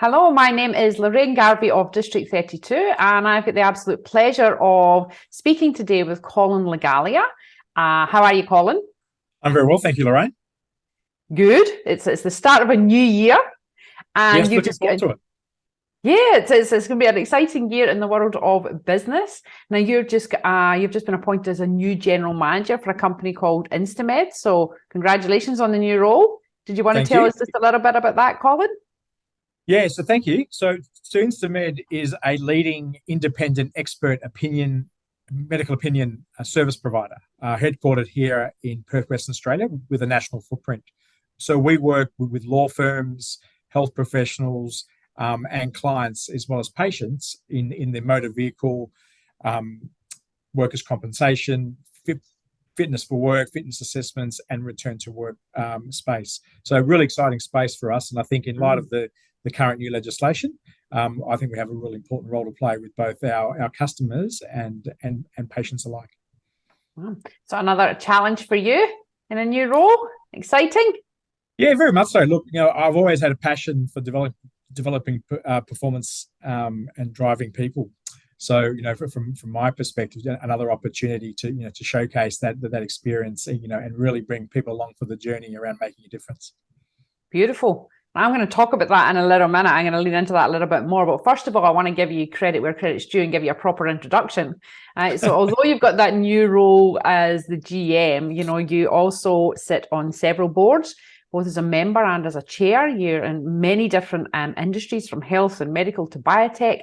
Hello, my name is Lorraine Garvey of District 32, and I've got the absolute pleasure of speaking today with Colin Legalia. How are you, Colin? I'm very well, thank you, Lorraine. Good. It's the start of a new year, and Yes, you've looking just forward got, to it. yeah, it's going to be an exciting year in the world of business. Now you've just been appointed as a new general manager for a company called Instamed. So congratulations on the new role. Did you want to Thank tell you. us just a little bit about that, Colin? Yeah, so thank you. So Instamed is a leading independent expert opinion, medical opinion service provider, headquartered here in Perth, Western Australia, with a national footprint. So we work with law firms, health professionals, and clients, as well as patients in the motor vehicle, um, workers' compensation, fitness for work, fitness assessments, and return to work space. So a really exciting space for us. And I think in light of the current new legislation, I think we have a really important role to play with both our customers and patients alike. So another challenge for you in a new role. Exciting. Yeah, very much so. Look, I've always had a passion for developing performance and driving people. So, from my perspective, another opportunity to showcase that experience, and really bring people along for the journey around making a difference. Beautiful. I'm going to talk about that in a little minute. I'm going to lean into that a little bit more. But first of all, I want to give you credit where credit's due and give you a proper introduction. So although you've got that new role as the GM, you also sit on several boards, both as a member and as a chair. You're in many different industries, from health and medical to biotech.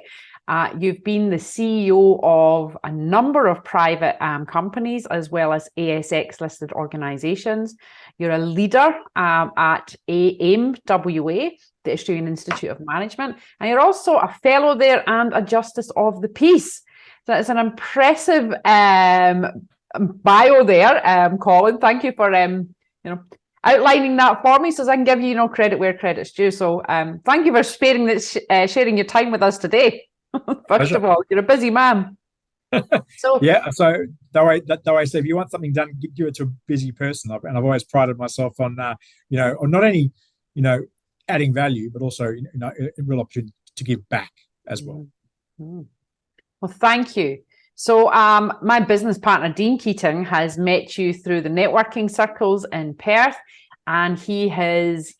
You've been the CEO of a number of private companies, as well as ASX listed organisations. You're a leader at AIMWA, the Australian Institute of Management, and you're also a fellow there and a Justice of the Peace. So it's an impressive bio there, Colin. Thank you for outlining that for me, so I can give you credit where credit's due. So thank you for sharing your time with us today. First Pleasure. of all, you're a busy man. So Yeah. So though I say, if you want something done, give it to a busy person. And I've always prided myself on, on not only, adding value, but also, a real opportunity to give back as well. Mm-hmm. Well, thank you. So my business partner, Dean Keating, has met you through the networking circles in Perth, and he has,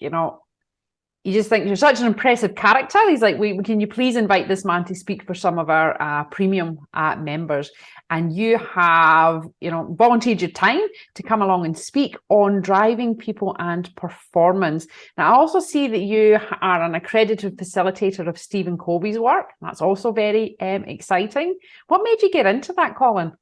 you just think you're such an impressive character. He's like, can you please invite this man to speak for some of our premium members? And you have, volunteered your time to come along and speak on driving people and performance. Now, I also see that you are an accredited facilitator of Stephen Covey's work. That's also very exciting. What made you get into that, Colin?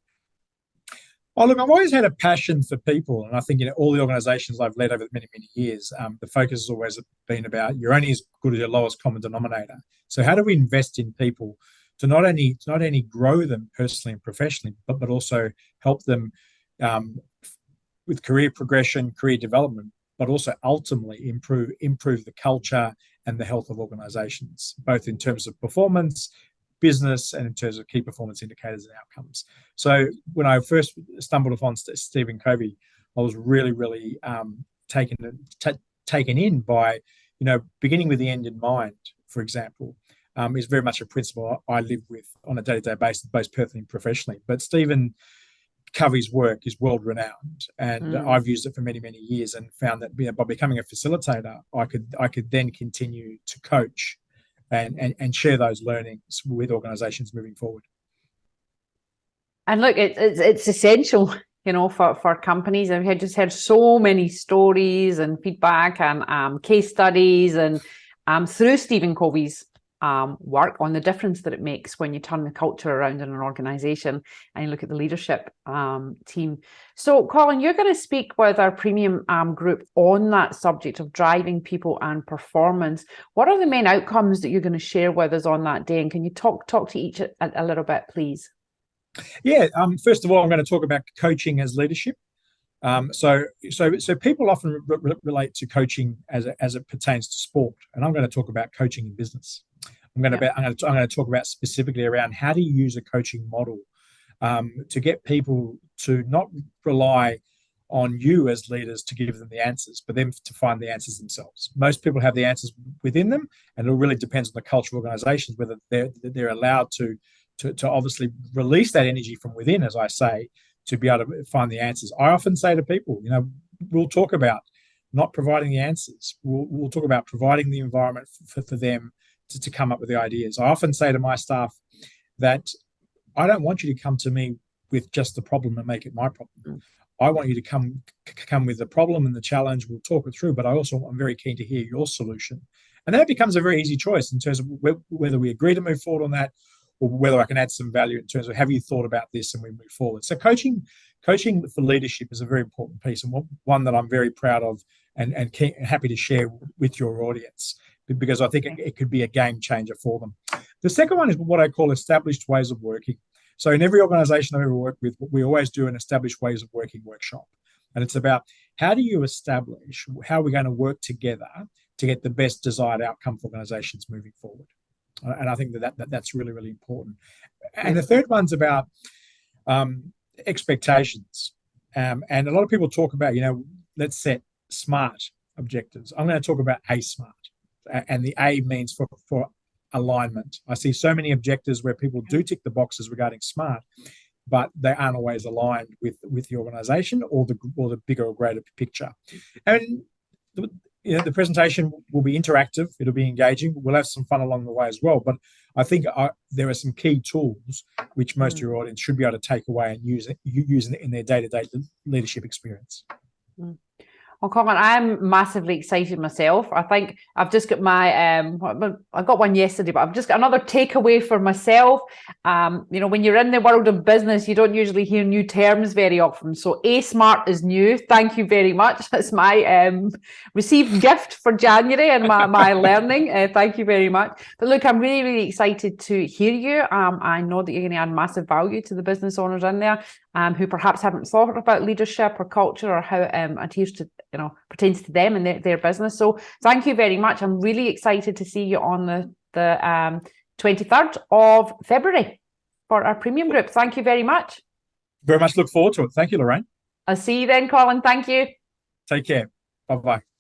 Oh, look, I've always had a passion for people, and I think all the organisations I've led over many, many years, the focus has always been about you're only as good as your lowest common denominator. So, how do we invest in people to not only grow them personally and professionally, but also help them with career progression, career development, but also ultimately improve the culture and the health of organisations, both in terms of performance, business, and in terms of key performance indicators and outcomes. So when I first stumbled upon Stephen Covey, I was really, really taken in by, beginning with the end in mind, for example, is very much a principle I live with on a day-to-day basis, both personally and professionally. But Stephen Covey's work is world-renowned, and I've used it for many, many years, and found that by becoming a facilitator, I could then continue to coach and share those learnings with organisations moving forward. And look, it's essential, for companies. I've just heard so many stories and feedback and case studies and through Stephen Covey's work on the difference that it makes when you turn the culture around in an organization and you look at the leadership team. So, Colin, you're going to speak with our premium group on that subject of driving people and performance. What are the main outcomes that you're going to share with us on that day? And can you talk to each a little bit, please? Yeah. First of all, I'm going to talk about coaching as leadership. So people often relate to coaching as it pertains to sport, and I'm going to talk about coaching in business. I'm going to talk about specifically around how to use a coaching model to get people to not rely on you as leaders to give them the answers, but them to find the answers themselves. Most people have the answers within them, and it really depends on the culture of organizations whether they're allowed to obviously release that energy from within, as I say, to be able to find the answers. I often say to people, we'll talk about not providing the answers. We'll talk about providing the environment for them to come up with the ideas. I often say to my staff that I don't want you to come to me with just the problem and make it my problem. I want you to come with the problem and the challenge. We'll talk it through, but I'm very keen to hear your solution. And then it becomes a very easy choice in terms of whether we agree to move forward on that, or whether I can add some value in terms of, have you thought about this, and we move forward. So coaching for leadership is a very important piece, and one that I'm very proud of and happy to share with your audience, because I think it could be a game changer for them. The second one is what I call established ways of working. So in every organization I've ever worked with, we always do an established ways of working workshop. And it's about, how do you establish how we're going to work together to get the best desired outcome for organizations moving forward? And I think that's really, really important. And the third one's about expectations. And a lot of people talk about, let's set SMART objectives. I'm going to talk about A-SMART. And the A means for alignment. I see so many objectives where people do tick the boxes regarding SMART, but they aren't always aligned with the organization or the bigger or greater picture. And the presentation will be interactive. It'll be engaging. We'll have some fun along the way as well. But I think there are some key tools which most of your audience should be able to take away and use in their day-to-day leadership experience. Well, Colin, I'm massively excited myself. I think I've just got my, I got one yesterday, but I've just got another takeaway for myself. When you're in the world of business, you don't usually hear new terms very often. So A-SMART is new. Thank you very much. That's my received gift for January and my learning. Thank you very much. But look, I'm really, really excited to hear you. I know that you're going to add massive value to the business owners in there, who perhaps haven't thought about leadership or culture or how it adheres to, pertains to them and their business. So thank you very much. I'm really excited to see you on the 23rd of February for our premium group. Thank you very much. Very much look forward to it. Thank you, Lorraine. I'll see you then, Colin. Thank you. Take care. Bye-bye.